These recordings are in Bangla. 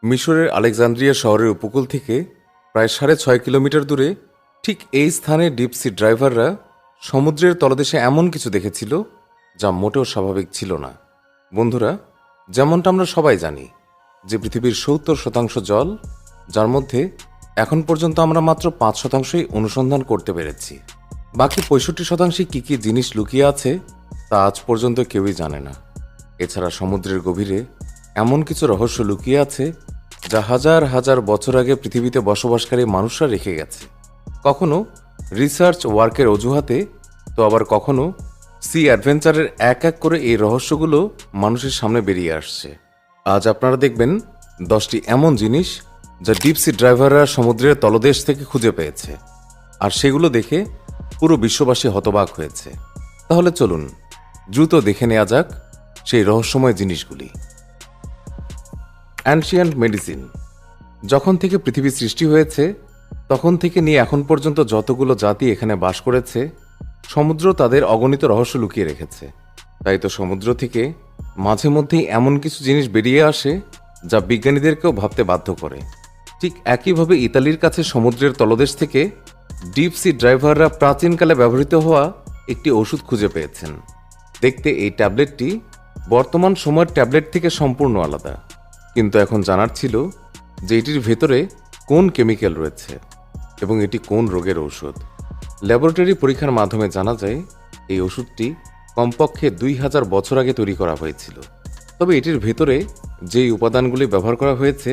মিশরের আলেকজান্দ্রিয়া শহরের উপকূল থেকে প্রায় 6.5 কিলোমিটার দূরে ঠিক এই স্থানে ডিপসি ড্রাইভাররা সমুদ্রের তলদেশে এমন কিছু দেখেছিল যা মোটেও স্বাভাবিক ছিল না। বন্ধুরা, যেমনটা আমরা সবাই জানি যে পৃথিবীর 70% জল, যার মধ্যে এখন পর্যন্ত আমরা মাত্র 5%ই অনুসন্ধান করতে পেরেছি। বাকি 65% কী কী জিনিস লুকিয়ে আছে তা আজ পর্যন্ত কেউই জানে না। এছাড়া সমুদ্রের গভীরে এমন কিছু রহস্য লুকিয়ে আছে যা হাজার হাজার বছর আগে পৃথিবীতে বসবাসকারী মানুষরা রেখে গেছে, কখনো রিসার্চ ওয়ার্কের অজুহাতে, তো আবার কখনো সি অ্যাডভেঞ্চারের এক এক করে এই রহস্যগুলো মানুষের সামনে বেরিয়ে আসছে। আজ আপনারা দেখবেন 10টি এমন জিনিস যা ডিপসি ড্রাইভাররা সমুদ্রের তলদেশ থেকে খুঁজে পেয়েছে, আর সেগুলো দেখে পুরো বিশ্ববাসী হতবাক হয়েছে। তাহলে চলুন দ্রুত দেখে নেওয়া যাক সেই রহস্যময় জিনিসগুলি। Ancient medicine. যখন থেকে পৃথিবী সৃষ্টি হয়েছে তখন থেকে নিয়ে এখন পর্যন্ত যতগুলো জাতি এখানে বাস করেছে, সমুদ্র তাদের অগণিত রহস্য লুকিয়ে রেখেছে। তাই তো সমুদ্র থেকে মাঝে মধ্যেই এমন কিছু জিনিস বেরিয়ে আসে যা বিজ্ঞানীদেরকেও ভাবতে বাধ্য করে। ঠিক একইভাবে ইতালির কাছে সমুদ্রের তলদেশ থেকে ডিপসি ড্রাইভাররা প্রাচীনকালে ব্যবহৃত হওয়া একটি ওষুধ খুঁজে পেয়েছেন। দেখতে এই ট্যাবলেটটি বর্তমান সময়ের ট্যাবলেট থেকে সম্পূর্ণ আলাদা, কিন্তু এখন জানার ছিল যে এটির ভেতরে কোন কেমিক্যাল রয়েছে এবং এটি কোন রোগের ঔষধ। ল্যাবরেটরি পরীক্ষার মাধ্যমে জানা যায় এই ওষুধটি কমপক্ষে 2000 বছর আগে তৈরি করা হয়েছিল। তবে এটির ভেতরে যেই উপাদানগুলি ব্যবহার করা হয়েছে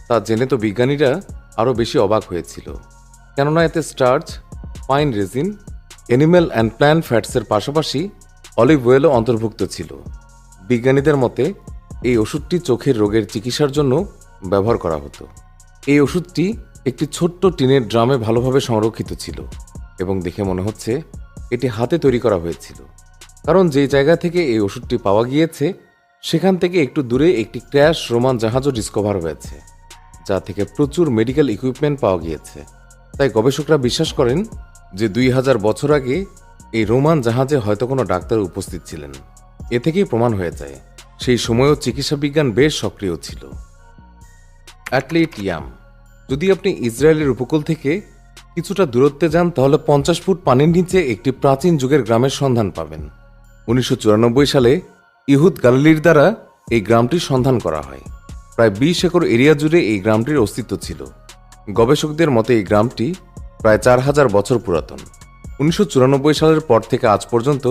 তা জেনে তো বিজ্ঞানীরা আরও বেশি অবাক হয়েছিল, কেননা এতে starch, pine resin, animal and plant ফ্যাটসের পাশাপাশি অলিভ অয়েলও অন্তর্ভুক্ত ছিল। বিজ্ঞানীদের মতে এই ওষুধটি চোখের রোগের চিকিৎসার জন্য ব্যবহার করা হতো। এই ওষুধটি একটি ছোট্ট টিনের ড্রামে ভালোভাবে সংরক্ষিত ছিল এবং দেখে মনে হচ্ছে এটি হাতে তৈরি করা হয়েছিল, কারণ যে জায়গা থেকে এই ওষুধটি পাওয়া গিয়েছে সেখান থেকে একটু দূরে একটি ক্র্যাশ রোমান জাহাজও ডিসকভার হয়েছে, যা থেকে প্রচুর মেডিকেল ইকুইপমেন্ট পাওয়া গিয়েছে। তাই গবেষকরা বিশ্বাস করেন যে 2000 বছর আগে এই রোমান জাহাজে হয়তো কোনো ডাক্তার উপস্থিত ছিলেন। এ থেকেই প্রমাণ হয়ে যায় সেই সময়ও চিকিৎসা বিজ্ঞান বেশ সক্রিয় ছিল। Atlit yam. যদি আপনি ইসরায়েলের উপকূল থেকে কিছুটা দূরত্বে যান তাহলে 50 ফুট পানির নিচে একটি প্রাচীন যুগের গ্রামের সন্ধান পাবেন। 1994 সালে ইহুদ গালিলির দ্বারা এই গ্রামটির সন্ধান করা হয়। প্রায় 20 একর এরিয়া জুড়ে এই গ্রামটির অস্তিত্ব ছিল। গবেষকদের মতে এই গ্রামটি প্রায় 4000 বছর পুরাতন। 1994 সালের পর থেকে আজ পর্যন্ত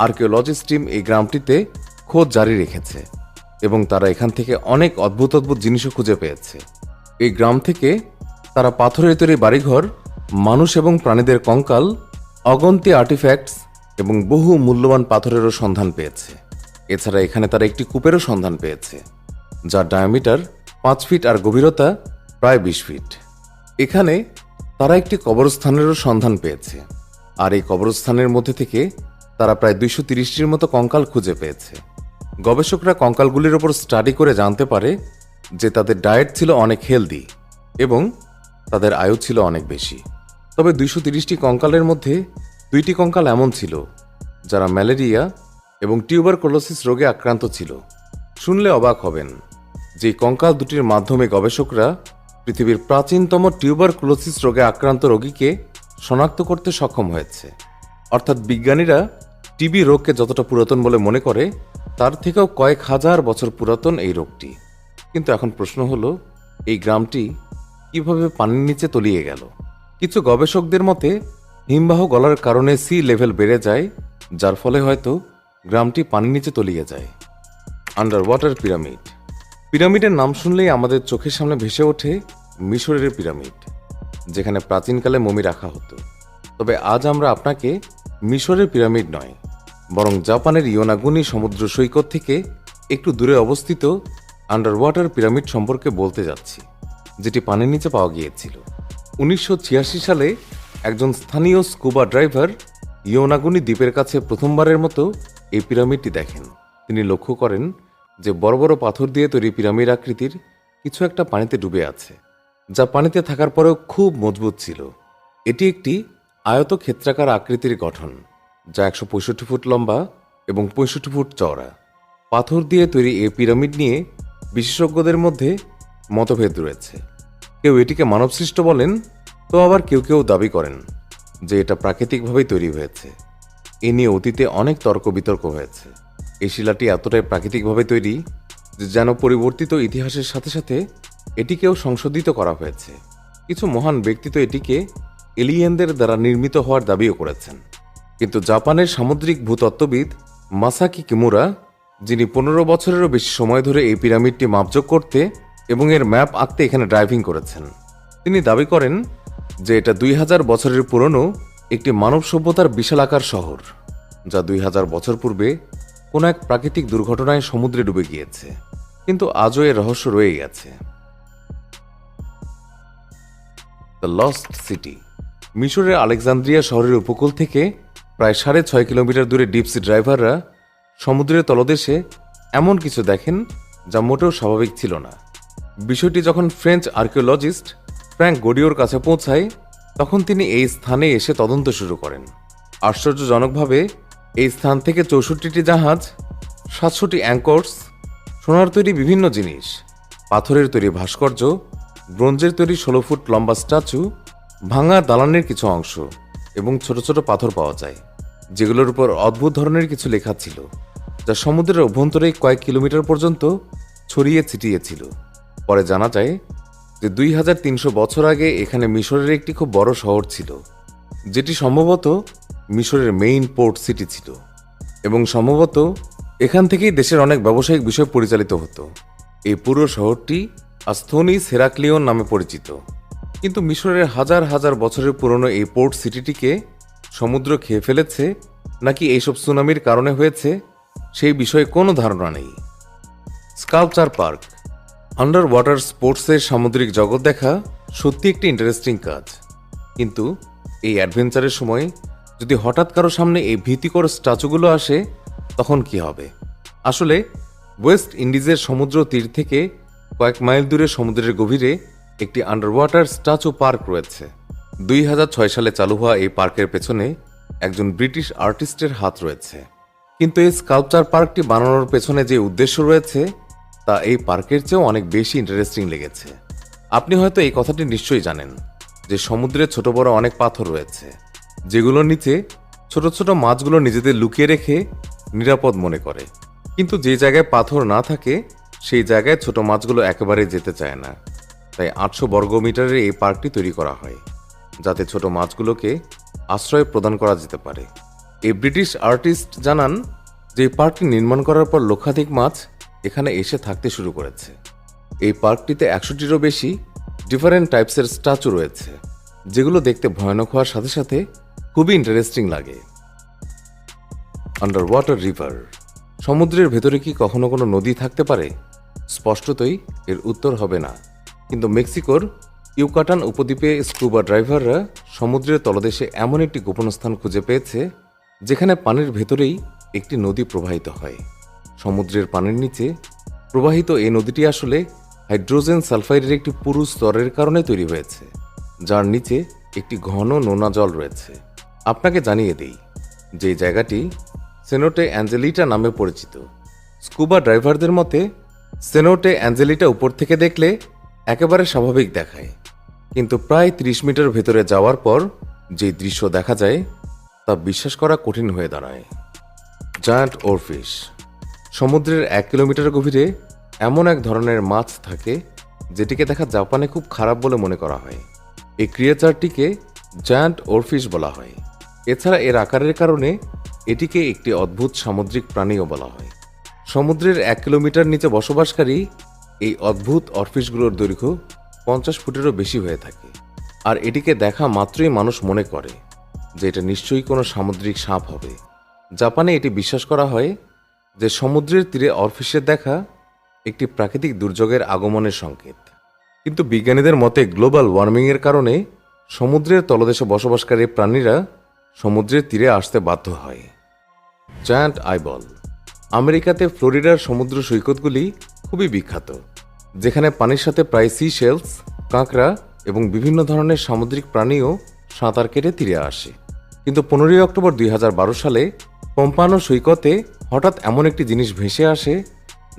আর্কিওলজিস্ট টিম এই গ্রামটিতে খোঁজ জারি রেখেছে এবং তারা এখান থেকে অনেক অদ্ভুত অদ্ভুত জিনিসও খুঁজে পেয়েছে। এই গ্রাম থেকে তারা পাথরের তৈরি বাড়িঘর, মানুষ এবং প্রাণীদের কঙ্কাল, অগন্তি আর্টিফ্যাক্টস এবং বহু মূল্যবান পাথরেরও সন্ধান পেয়েছে। এছাড়া এখানে তারা একটি কূপেরও সন্ধান পেয়েছে যার ডায়ামিটার 5 ফিট আর গভীরতা প্রায় 20 ফিট। এখানে তারা একটি কবরস্থানেরও সন্ধান পেয়েছে, আর এই কবরস্থানের মধ্যে থেকে তারা প্রায় 230টির মতো কঙ্কাল খুঁজে পেয়েছে। গবেষকরা কঙ্কালগুলির ওপর স্টাডি করে জানতে পারে যে তাদের ডায়েট ছিল অনেক হেলদি এবং তাদের আয়ু ছিল অনেক বেশি। তবে 230টি কঙ্কালের মধ্যে 2টি কঙ্কাল এমন ছিল যারা ম্যালেরিয়া এবং টিউবারকুলোসিস রোগে আক্রান্ত ছিল। শুনলে অবাক হবেন যে কঙ্কাল দুটির মাধ্যমে গবেষকরা পৃথিবীর প্রাচীনতম টিউবারকুলোসিস রোগে আক্রান্ত রোগীকে শনাক্ত করতে সক্ষম হয়েছে। অর্থাৎ বিজ্ঞানীরা টিবি রোগকে যতটা পুরাতন বলে মনে করে তার থেকেও কয়েক হাজার বছর পুরাতন এই রোগটি। কিন্তু এখন প্রশ্ন হলো, এই গ্রামটি কিভাবে পানির নিচে তলিয়ে গেল? কিছু গবেষকদের মতে হিমবাহ গলার কারণে সি লেভেল বেড়ে যায়, যার ফলে হয়তো গ্রামটি পানির নিচে তলিয়ে যায়। Under water pyramid. পিরামিডের নাম শুনলেই আমাদের চোখের সামনে ভেসে ওঠে মিশরের পিরামিড, যেখানে প্রাচীনকালে মমি রাখা হতো। তবে আজ আমরা আপনাকে মিশরের পিরামিড নয়, বরং জাপানের ইয়োনাগুনি সমুদ্র সৈকত থেকে একটু দূরে অবস্থিত আন্ডার ওয়াটার পিরামিড সম্পর্কে বলতে যাচ্ছি, যেটি পানির নিচে পাওয়া গিয়েছিল। 1986 সালে একজন স্থানীয় স্কুবা ড্রাইভার ইয়োনাগুনি দ্বীপের কাছে প্রথমবারের মতো এই পিরামিডটি দেখেন। তিনি লক্ষ্য করেন যে বড় বড় পাথর দিয়ে তৈরি পিরামিড আকৃতির কিছু একটা পানিতে ডুবে আছে, যা পানিতে থাকার পরেও খুব মজবুত ছিল। এটি একটি আয়তক্ষেত্রাকার আকৃতির গঠন, যা 165 ফুট লম্বা এবং 65 ফুট চওড়া। পাথর দিয়ে তৈরি এই পিরামিড নিয়ে বিশেষজ্ঞদের মধ্যে মতভেদ রয়েছে। কেউ এটিকে মানবসৃষ্ট বলেন, তো আবার কেউ কেউ দাবি করেন যে এটা প্রাকৃতিকভাবেই তৈরি হয়েছে। এ নিয়ে অতীতে অনেক তর্ক বিতর্ক হয়েছে। এই শিলাটি এতটাই প্রাকৃতিকভাবে তৈরি যে যেন পরিবর্তিত ইতিহাসের সাথে সাথে এটিকেও সংশোধিত করা হয়েছে। কিছু মহান ব্যক্তি তো এটিকে এলিয়েনদের দ্বারা নির্মিত হওয়ার দাবিও করেছেন। কিন্তু জাপানের সামুদ্রিক ভূতত্ত্ববিদ মাসাকি কিমুরা, যিনি 15 বছরেরও বেশি সময় ধরে এই পিরামিডটি মাপজোক করতে এবং এর ম্যাপ আঁকতে এখানে ড্রাইভিং করেছেন, তিনি দাবি করেন যে এটা 2000 বছরের পুরনো একটি মানব সভ্যতার বিশালাকার শহর, যা 2000 বছর পূর্বে কোনো এক প্রাকৃতিক দুর্ঘটনায় সমুদ্রে ডুবে গিয়েছে। কিন্তু আজও এর রহস্য রয়েই আছে। The lost city. মিশরের আলেকজান্দ্রিয়া শহরের উপকূল থেকে প্রায় 6.5 কিলোমিটার দূরে ডিপসি ড্রাইভাররা সমুদ্রের তলদেশে এমন কিছু দেখেন যা মোটেও স্বাভাবিক ছিল না। বিষয়টি যখন ফ্রেঞ্চ আর্কিওলজিস্ট ফ্র্যাঙ্ক গডিওর কাছে পৌঁছায়, তখন তিনি এই স্থানে এসে তদন্ত শুরু করেন। আশ্চর্যজনকভাবে এই স্থান থেকে 64টি জাহাজ, 700টি অ্যাঙ্কর্স, সোনার তৈরি বিভিন্ন জিনিস, পাথরের তৈরি ভাস্কর্য, ব্রোঞ্জের তৈরি 16 ফুট লম্বা স্ট্যাচু, ভাঙা দালানের কিছু অংশ এবং ছোট ছোট পাথর পাওয়া যায়, যেগুলোর উপর অদ্ভুত ধরনের কিছু লেখা ছিল, যা সমুদ্রের অভ্যন্তরে কয়েক কিলোমিটার পর্যন্ত ছড়িয়ে ছিটিয়ে ছিল। পরে জানা যায় যে 2300 বছর আগে এখানে মিশরের একটি খুব বড় শহর ছিল, যেটি সম্ভবত মিশরের মেইন পোর্ট সিটি ছিল, এবং সম্ভবত এখান থেকেই দেশের অনেক ব্যবসায়িক বিষয় পরিচালিত হতো। এই পুরো শহরটি আস্থনিস হেরাক্লিয়ন নামে পরিচিত। কিন্তু মিশরের হাজার হাজার বছরের পুরনো এই পোর্ট সিটিটিকে সমুদ্র খেয়ে ফেলেছে নাকি এইসব সুনামির কারণে হয়েছে, সেই বিষয়ে কোনো ধারণা নেই। Sculpture park. আন্ডার ওয়াটার স্পোর্টসের সামুদ্রিক জগৎ দেখা সত্যি একটি ইন্টারেস্টিং কাজ। কিন্তু এই অ্যাডভেঞ্চারের সময় যদি হঠাৎ কারো সামনে এই ভীতিকর স্ট্যাচুগুলো আসে, তখন কি হবে? আসলে ওয়েস্ট ইন্ডিজের সমুদ্র তীর থেকে কয়েক মাইল দূরে সমুদ্রের গভীরে একটি আন্ডার ওয়াটার স্ট্যাচু পার্ক রয়েছে। 2006 সালে চালু হওয়া এই পার্কের পেছনে একজন ব্রিটিশ আর্টিস্টের হাত রয়েছে। কিন্তু এই স্কাল্পচার পার্কটি বানানোর পেছনে যে উদ্দেশ্য রয়েছে তা এই পার্কের চেয়েও অনেক বেশি ইন্টারেস্টিং লেগেছে। আপনি হয়তো এই কথাটি নিশ্চয়ই জানেন যে সমুদ্রে ছোট বড় অনেক পাথর রয়েছে, যেগুলোর নিচে ছোট ছোট মাছগুলো নিজেদের লুকিয়ে রেখে নিরাপদ মনে করে। কিন্তু যে জায়গায় পাথর না থাকে সেই জায়গায় ছোট মাছগুলো একেবারে যেতে চায় না। তাই 800 বর্গমিটারের এই পার্কটি তৈরি করা হয়, যাতে ছোট মাছগুলোকে আশ্রয় প্রদান করা যেতে পারে। এই ব্রিটিশ আর্টিস্ট জানান যে এই পার্কটি নির্মাণ করার পর লক্ষাধিক মাছ এখানে এসে থাকতে শুরু করেছে। এই পার্কটিতে 100টিরও বেশি ডিফারেন্ট টাইপসের স্ট্যাচু রয়েছে, যেগুলো দেখতে ভয়ানক হওয়ার সাথে সাথে খুবই ইন্টারেস্টিং লাগে। Under water river. সমুদ্রের ভেতরে কি কখনো কোনো নদী থাকতে পারে? স্পষ্টতই এর উত্তর হবে না। কিন্তু মেক্সিকোর ইউকাটান উপদ্বীপে স্কুবা ড্রাইভাররা সমুদ্রের তলদেশে এমন একটি গোপন স্থান খুঁজে পেয়েছে, যেখানে পানির ভেতরেই একটি নদী প্রবাহিত হয়। সমুদ্রের পানির নিচে প্রবাহিত এই নদীটি আসলে হাইড্রোজেন সালফাইডের একটি পুরু স্তরের কারণে তৈরি হয়েছে, যার নিচে একটি ঘন নোনা জল রয়েছে। আপনাকে জানিয়ে দেই যে জায়গাটি সেনোটে অ্যাঞ্জেলিটা নামে পরিচিত। স্কুবা ড্রাইভারদের মতে সেনোটে অ্যাঞ্জেলিটা উপর থেকে দেখলে একেবারে স্বাভাবিক দেখায়, কিন্তু প্রায় 30 মিটার ভেতরে যাওয়ার পর যে দৃশ্য দেখা যায় তা বিশ্বাস করা কঠিন হয়ে দাঁড়ায়। Giant oarfish. সমুদ্রের 1 কিলোমিটার গভীরে এমন এক ধরনের মাছ থাকে যেটিকে দেখা জাপানে খুব খারাপ বলে মনে করা হয়। এই ক্রিয়েচারটিকে জায়ান্ট ওরফিশ বলা হয়। এছাড়া এর আকারের কারণে এটিকে একটি অদ্ভুত সামুদ্রিক প্রাণীও বলা হয়। সমুদ্রের 1 কিলোমিটার নিচে বসবাসকারী এই অদ্ভুত অরফিশগুলোর দৈর্ঘ্য 50 ফুটেরও বেশি হয়ে থাকে, আর এটিকে দেখা মাত্রই মানুষ মনে করে যে এটা নিশ্চয়ই কোনো সামুদ্রিক সাপ হবে। জাপানে এটি বিশ্বাস করা হয় যে সমুদ্রের তীরে অরফিশের দেখা একটি প্রাকৃতিক দুর্যোগের আগমনের সংকেত। কিন্তু বিজ্ঞানীদের মতে গ্লোবাল ওয়ার্মিংয়ের কারণে সমুদ্রের তলদেশে বসবাসকারী প্রাণীরা সমুদ্রের তীরে আসতে বাধ্য হয়। Giant eyeball. আমেরিকাতে ফ্লোরিডার সমুদ্র সৈকতগুলি খুবই বিখ্যাত, যেখানে পানির সাথে প্রায় সি শেলস, কাঁকড়া এবং বিভিন্ন ধরনের সামুদ্রিক প্রাণীও সাঁতার কেটে তীরে আসে। কিন্তু 15 অক্টোবর 2012 সালে পম্পানো সৈকতে হঠাৎ এমন একটি জিনিস ভেসে আসে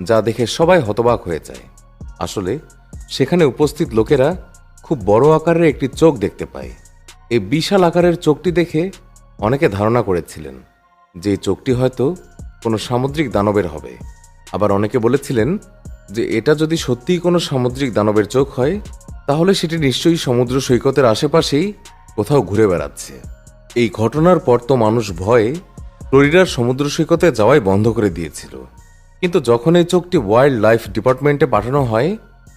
যা দেখে সবাই হতবাক হয়ে যায়। আসলে সেখানে উপস্থিত লোকেরা খুব বড় আকারের একটি চোখ দেখতে পায়। এই বিশাল আকারের চোখটি দেখে অনেকে ধারণা করেছিলেন যে এই চোখটি হয়তো কোনো সামুদ্রিক দানবের হবে। আবার অনেকে বলেছিলেন যে এটা যদি সত্যিই কোনো সামুদ্রিক দানবের চোখ হয় তাহলে সেটি নিশ্চয়ই সমুদ্র সৈকতের আশেপাশেই কোথাও ঘুরে বেড়াচ্ছে। এই ঘটনার পর তো মানুষ ভয়ে ফ্লোরিডার সমুদ্র সৈকতে যাওয়াই বন্ধ করে দিয়েছিল। কিন্তু যখন এই চোখটি ওয়াইল্ড লাইফ ডিপার্টমেন্টে পাঠানো হয়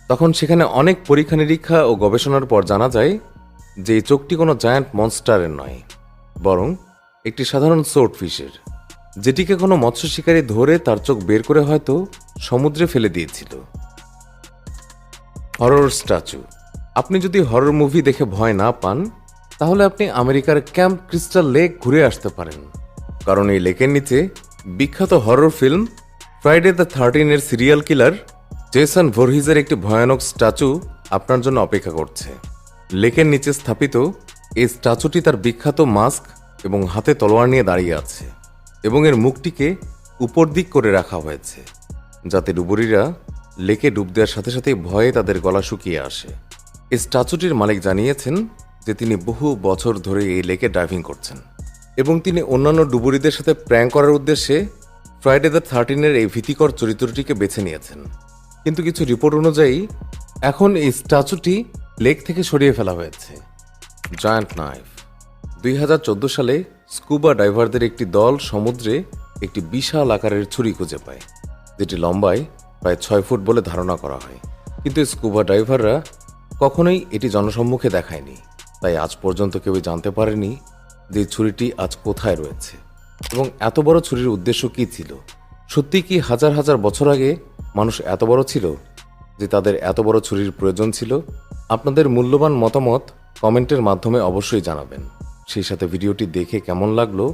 তখন সেখানে অনেক পরীক্ষা নিরীক্ষা ও গবেষণার পর জানা যায় যে এই চোখটি কোনো জায়ান্ট মনস্টারের নয়, বরং একটি সাধারণ সোর্টফিশের, যেটিকে কোনো মৎস্য শিকারী ধরে তার চোখ বের করে হয়তো সমুদ্রে ফেলে দিয়েছিল। Horror statue. আপনি যদি হরর মুভি দেখে ভয় না পান তাহলে আপনি আমেরিকার ক্যাম্প ক্রিস্টাল লেক ঘুরে আসতে পারেন, কারণ এই লেকের নিচে বিখ্যাত হরর ফিল্ম ফ্রাইডে দ্য 13-এর সিরিয়াল কিলার জেসন ভোরহিজের একটি ভয়ানক স্ট্যাচু আপনার জন্য অপেক্ষা করছে। লেকের নিচে স্থাপিত এই স্ট্যাচুটি তার বিখ্যাত মাস্ক এবং হাতে তলোয়ার নিয়ে দাঁড়িয়ে আছে এবং এর মুখটিকে উপর দিক করে রাখা হয়েছে যাতে ডুবুরিরা লেকে ডুব দেওয়ার সাথে সাথে ভয়ে তাদের গলা শুকিয়ে আসে। এই স্ট্যাচুটির মালিক জানিয়েছেন যে তিনি বহু বছর ধরে এই লেকে ড্রাইভিং করছেন এবং তিনি অন্যান্য ডুবুরিদের সাথে প্র্যাঙ্ক করার উদ্দেশ্যে ফ্রাইডে দ্য 13-এর এই ভীতিকর চরিত্রটিকে বেছে নিয়েছেন। কিন্তু কিছু রিপোর্ট অনুযায়ী এখন এই স্ট্যাচুটি লেক থেকে সরিয়ে ফেলা হয়েছে। Giant knife. 2014 সালে স্কুবা ডাইভারদের একটি দল সমুদ্রে একটি বিশাল আকারের ছুরি খুঁজে পায়, যেটি লম্বায় প্রায় 6 ফুট বলে ধারণা করা হয়। কিন্তু স্কুবা ডাইভাররা কখনোই এটি জনসম্মুখে দেখায়নি, তাই আজ পর্যন্ত কেউই জানতে পারেনি যে ছুরিটি আজ কোথায় রয়েছে এবং এত বড় ছুরির উদ্দেশ্য কী ছিল। সত্যি কি হাজার হাজার বছর আগে মানুষ এত বড় ছিল যে তাদের এত বড় ছুরির প্রয়োজন ছিল? আপনাদের মূল্যবান মতামত কমেন্টের মাধ্যমে অবশ্যই জানাবেন। সেই সাথে ভিডিওটি দেখে কেমন লাগলো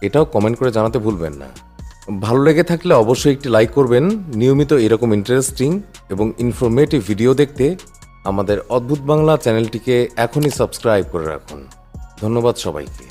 এটাও কমেন্ট করে জানাতে ভুলবেন না। ভালো লেগে থাকলে অবশ্যই একটি লাইক করবেন। নিয়মিত এরকম ইন্টারেস্টিং এবং ইনফরমেটিভ ভিডিও দেখতে আমাদের অদ্ভুত বাংলা চ্যানেলটিকে এখনই সাবস্ক্রাইব করে রাখুন। ধন্যবাদ সবাইকে।